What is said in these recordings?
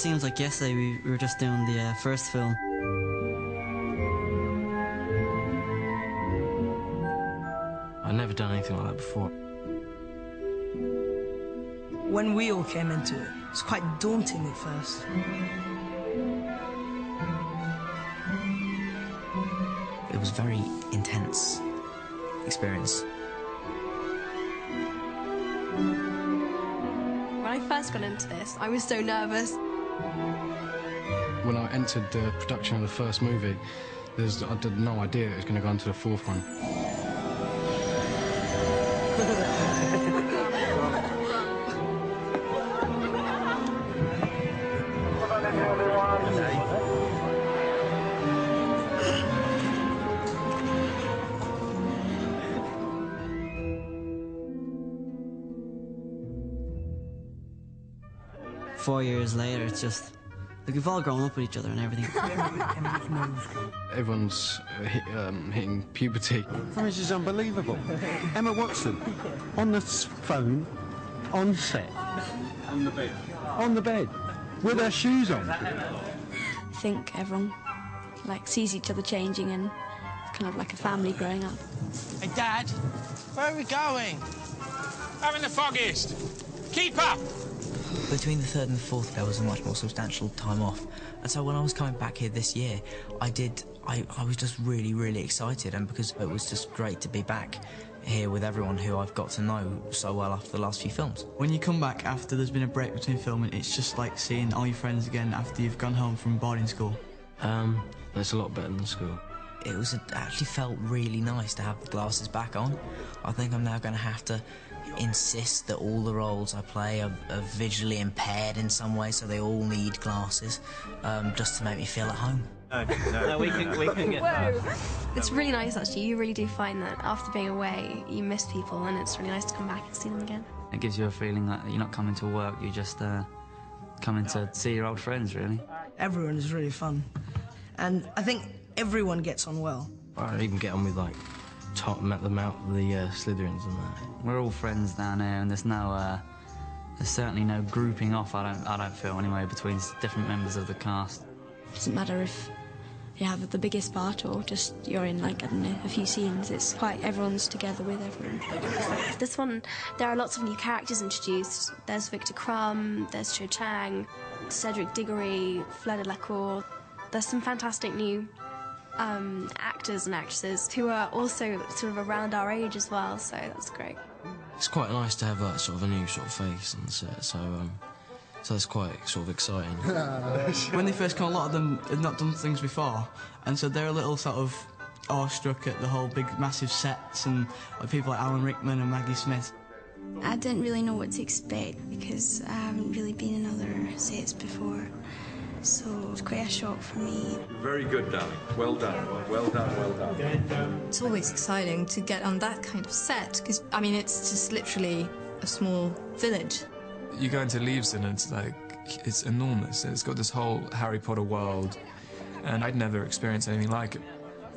seems like yesterday we were just doing the first film. I'd never done anything like that before. When we all came into it, it was quite daunting at first. It was a very intense experience. When I first got into this, I was so nervous. When I entered the production of the first movie, I had no idea it was going to go into the fourth one. 4 years later, it's just like we've all grown up with each other and everything. Everyone's hitting puberty. This is unbelievable. Emma Watson, on the phone, on set. On the bed. On the bed, with her shoes on. I think everyone sees each other changing, and it's kind of like a family growing up. Hey, Dad, where are we going? Having the foggiest. Keep up! Between the third and the fourth, there was a much more substantial time off. And so when I was coming back here this year, I was just really, really excited, and because it was just great to be back here with everyone who I've got to know so well after the last few films. When you come back after there's been a break between filming, it's just like seeing all your friends again after you've gone home from boarding school. It's a lot better than school. It actually felt really nice to have the glasses back on. I think I'm now going to have to insist that all the roles I play are visually impaired in some way, so they all need glasses, just to make me feel at home. No, we can get that. It's really nice, actually. You really do find that after being away, you miss people, and it's really nice to come back and see them again. It gives you a feeling that you're not coming to work, you're just coming to see your old friends, really. Everyone is really fun, and I think everyone gets on well. I even get on with met them out the Slytherins and that. We're all friends down here, and there's certainly no grouping off. I don't feel anyway between different members of the cast. It doesn't matter if you have the biggest part or just you're in I don't know, a few scenes. It's quite everyone's together with everyone. This one, there are lots of new characters introduced. There's Victor Crumb, there's Cho Chang, Cedric Diggory, Fleur de la Cour. There's some fantastic new actors and actresses who are also sort of around our age as well, so that's great. It's quite nice to have sort of a new sort of face on the set, so it's quite sort of exciting. When they first come, a lot of them had not done things before, and so they're a little sort of awestruck at the whole big, massive sets and people like Alan Rickman and Maggie Smith. I didn't really know what to expect because I haven't really been in other sets before. So it was quite a shock for me. Very good, darling. Well done. Well done, well done. It's always exciting to get on that kind of set, because, I mean, it's just literally a small village. You go into Leaves and it's enormous. It's got this whole Harry Potter world, and I'd never experienced anything like it.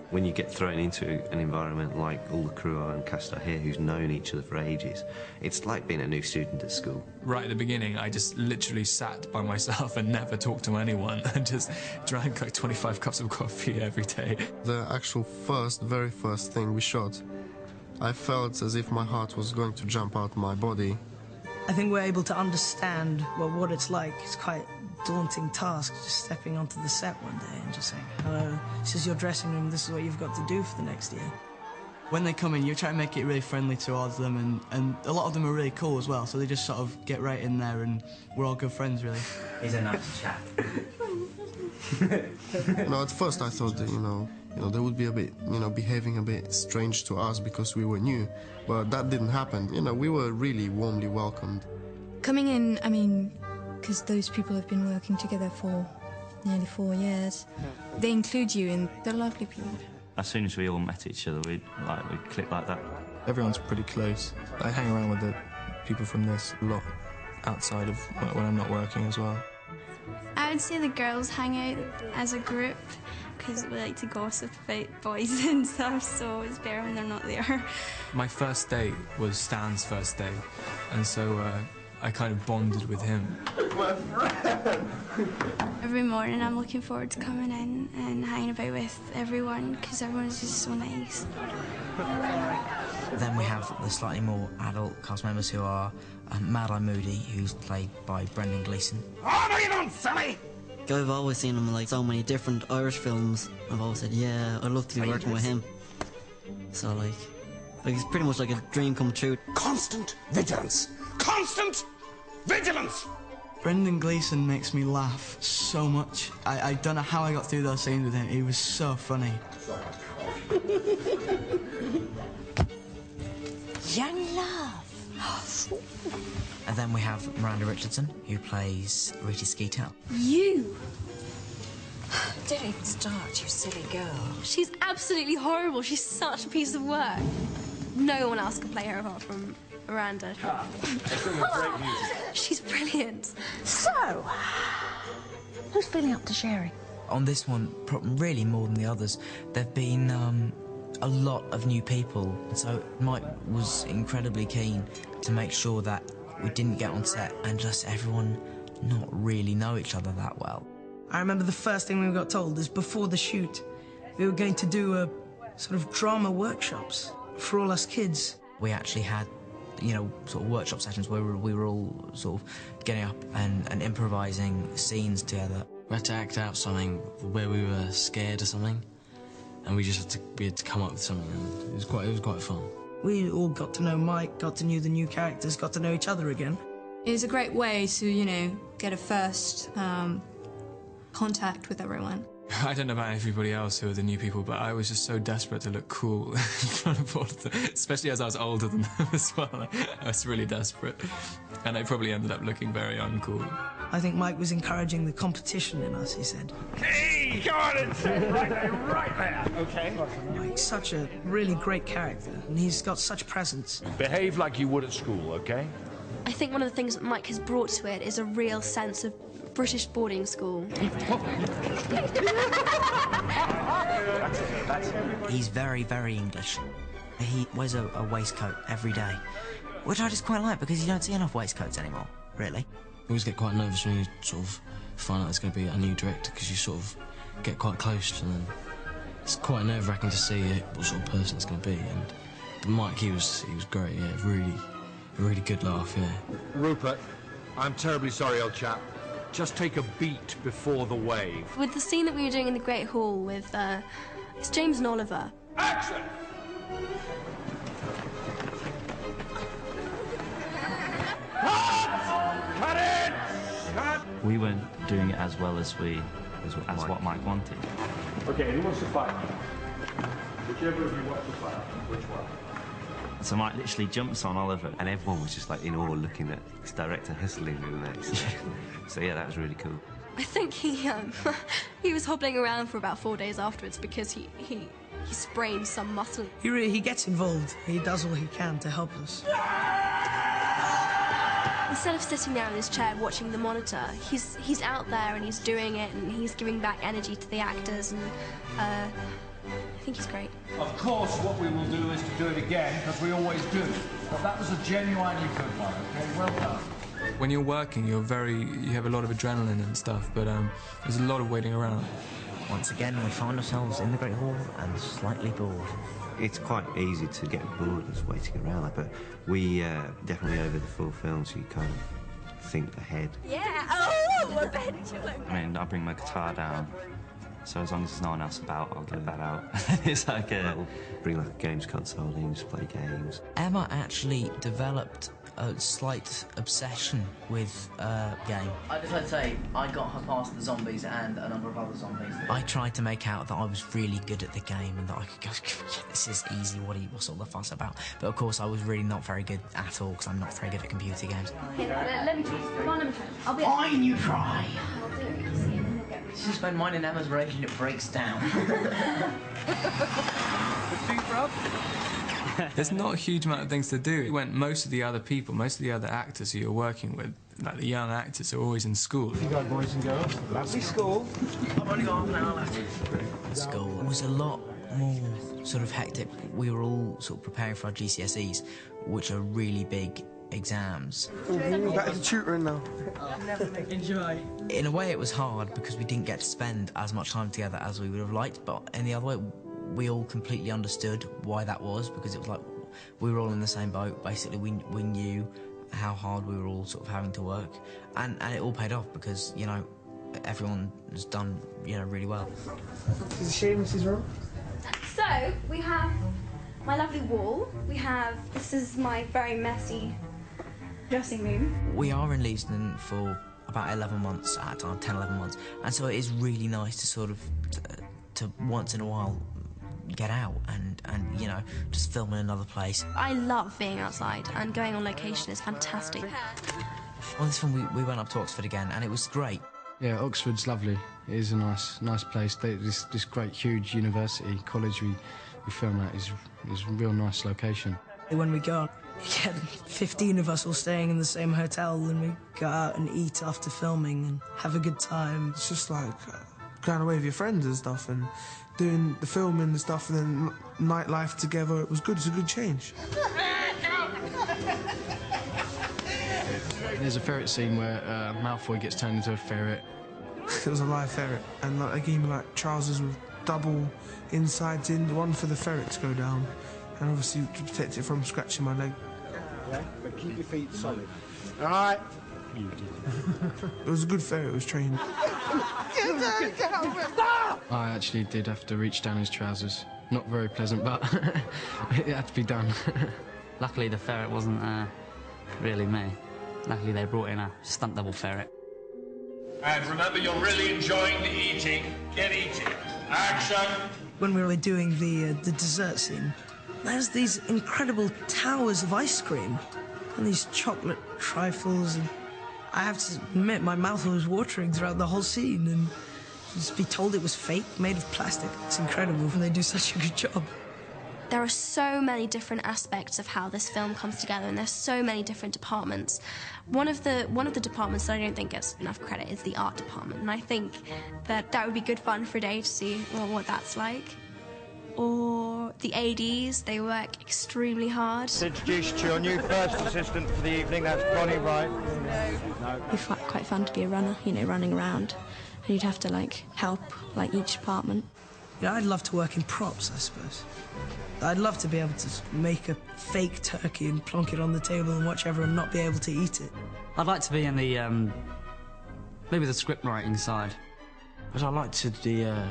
When you get thrown into an environment like all the crew and cast are here who's known each other for ages, it's like being a new student at school. Right at the beginning, I just literally sat by myself and never talked to anyone and just drank 25 cups of coffee every day. The actual very first thing we shot, I felt as if my heart was going to jump out my body. I think we're able to understand what it's like. It's quite a daunting task, just stepping onto the set one day and just saying, hello, this is your dressing room, this is what you've got to do for the next year. When they come in, you try to make it really friendly towards them, and a lot of them are really cool as well, so they just sort of get right in there, and we're all good friends, really. He's a nice chap. At first I thought that, they would be a bit, behaving a bit strange to us because we were new, but that didn't happen. We were really warmly welcomed. Coming in, I mean, because those people have been working together for nearly 4 years, they include you, and they're lovely people. As soon as we all met each other, we clicked like that. Everyone's pretty close. I hang around with the people from this a lot outside of when I'm not working as well. I would say the girls hang out as a group because we like to gossip about boys and stuff, so it's better when they're not there. My first date was Stan's first date, and so I kind of bonded with him. My friend! Every morning I'm looking forward to coming in and hanging about with everyone because everyone's just so nice. Then we have the slightly more adult cast members who are Madeline Moody, who's played by Brendan Gleeson. Oh, no, you don't, silly! I've always seen him in like so many different Irish films. I've always said, yeah, I'd love to be working with him. So like it's pretty much like a dream come true. Constant vigilance! Constant vigilance! Brendan Gleeson makes me laugh so much. I don't know how I got through those scenes with him. He was so funny. Young love. And then we have Miranda Richardson, who plays Rita Skeeter. You! Don't even start, you silly girl. She's absolutely horrible. She's such a piece of work. No one else can play her apart from Miranda. She's brilliant. So, who's feeling up to sharing? On this one, really more than the others, there've been a lot of new people, so Mike was incredibly keen to make sure that we didn't get on set and just everyone not really know each other that well. I remember the first thing we got told is before the shoot, we were going to do a sort of drama workshops for all us kids. We actually had, you know, sort of workshop sessions where we were all sort of getting up and improvising scenes together. We had to act out something where we were scared or something, and we had to come up with something, and it was quite fun. We all got to know Mike, got to know the new characters, got to know each other again. It was a great way to, you know, get a first contact with everyone. I don't know about everybody else who are the new people, but I was just so desperate to look cool in front of all of them, especially as I was older than them as well. I was really desperate, and I probably ended up looking very uncool. I think Mike was encouraging the competition in us, he said. Hey, go on and sit right there, okay? Mike's such a really great character, and he's got such presence. Behave like you would at school, okay? I think one of the things that Mike has brought to it is a real sense of British boarding school. He's very, very English. He wears a waistcoat every day, which I just quite like because you don't see enough waistcoats anymore, really. You always get quite nervous when you sort of find out there's going to be a new director because you sort of get quite close and then it's quite nerve-wracking to see what sort of person it's going to be. And Mike, he was great, yeah, really good laugh, yeah. Rupert, I'm terribly sorry, old chap. Just take a beat before the wave. With the scene that we were doing in the Great Hall with, it's James and Oliver. Action! Cut it! Cut! We weren't doing it as well as what Mike wanted. Okay, who wants to fight? Whichever of you wants to fight. Which one? So Mike literally jumps on Oliver, And everyone was just like in awe looking at this director hustling in there. So yeah, that was really cool. I think he was hobbling around for about 4 days afterwards because he sprained some muscle. He gets involved. He does all he can to help us. Instead of sitting there in his chair watching the monitor, he's out there and he's doing it and he's giving back energy to the actors, and I think he's great. Of course, what we will do is to do it again, because we always do. But that was a genuinely good one, okay? Well done. When you're working, you have a lot of adrenaline and stuff, but there's a lot of waiting around. Once again, we find ourselves in the Great Hall and slightly bored. It's quite easy to get bored just waiting around, but we definitely over the 4 films you kind of think ahead. Yeah! Oh, I bet you look. I mean, I bring my guitar down, so as long as there's no one else about, I'll get that out. It's like We'll bring like a games console in, just play games. Emma actually developed a slight obsession with game. I just like to say, I got her past the zombies and a number of other zombies. I tried to make out that I was really good at the game and that I could go, yeah, this is easy, what's all the fuss about? But of course I was really not very good at all because I'm not very good at computer games. Let me try. Come on, let me try. I'll be Fine, you try. This is when mine and Emma's relationship breaks down. There's not a huge amount of things to do. When most of the other actors who you're working with, like the young actors, are always in school. You go, boys and girls. Lovely school. I've only got half an hour left. School was a lot more sort of hectic. We were all sort of preparing for our GCSEs, which are really big exams. Back to tutoring now. Enjoy. In a way, it was hard because we didn't get to spend as much time together as we would have liked, but in the other way, we all completely understood why that was, because it was like we were all in the same boat. Basically, we knew how hard we were all sort of having to work, and it all paid off because, you know, everyone has done, you know, really well. Is it shame, Mrs. Rowe? So, we have my lovely wall. This is my very messy dressing room. We are in Leavesden for about 11 months at a time, 10, 11 months, and so it is really nice to sort of, to once in a while get out and you know, just film in another place. I love being outside, and going on location is fantastic. On this one, we went up to Oxford again, and it was great. Yeah, Oxford's lovely. It is a nice place. This great, huge university, college we film at is a real nice location. When we go, we get 15 of us all staying in the same hotel, and we go out and eat after filming and have a good time. It's just like going away with your friends and stuff and doing the filming and stuff, and then nightlife together. It was good. It's a good change. There's a ferret scene where Malfoy gets turned into a ferret. It was a live ferret, and like, they gave me like trousers with double insides in, the one for the ferret to go down, and obviously to protect it from scratching my leg. Yeah, but keep your feet solid. All right. It was a good ferret. It was trained. I actually did have to reach down his trousers. Not very pleasant, but it had to be done. Luckily, the ferret wasn't really me. Luckily, they brought in a stunt double ferret. And remember, you're really enjoying the eating. Get eating. Action! When we were doing the dessert scene, there's these incredible towers of ice cream and these chocolate trifles, and I have to admit my mouth was watering throughout the whole scene, and just be told it was fake, made of plastic. It's incredible, and they do such a good job. There are so many different aspects of how this film comes together, and there's so many different departments. One of the departments that I don't think gets enough credit is the art department, and I think that would be good fun for a day to see what that's like. Or the ADs, they work extremely hard. Introduce to your new first assistant for the evening, that's Bonnie Wright. It'd be quite fun to be a runner, you know, running around, and you'd have to like help like each department. Yeah, I'd love to work in props, I suppose. I'd love to be able to make a fake turkey and plonk it on the table and watch everyone not be able to eat it. I'd like to be in the, maybe the script writing side. Because I like to do the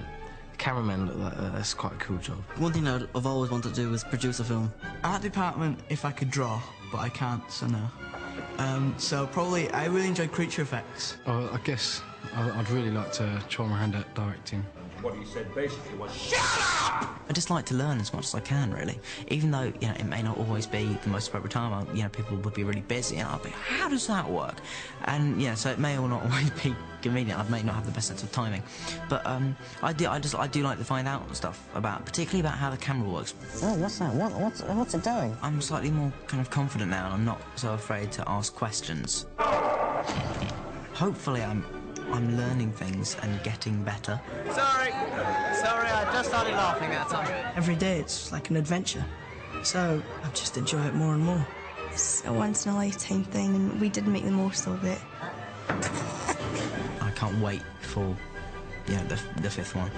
cameraman look like that. That's quite a cool job. One thing I've always wanted to do was produce a film. Art department, if I could draw, but I can't, so no. So probably, I really enjoy creature effects. I guess I'd really like to try my hand at directing. What he said basically was, shut up! I just like to learn as much as I can, really. Even though, you know, it may not always be the most appropriate time. You know, people would be really busy, and I'll be, how does that work? And, yeah, so it may or not always be convenient. I may not have the best sense of timing. But I do like to find out stuff particularly about how the camera works. Oh, what's that? What's it doing? I'm slightly more kind of confident now, and I'm not so afraid to ask questions. Hopefully I'm learning things and getting better. Sorry, I just started laughing that time. Every day it's like an adventure, so I just enjoy it more and more. It's a once-in-a-lifetime thing, and we did make the most of it. I can't wait for, you know, the fifth one.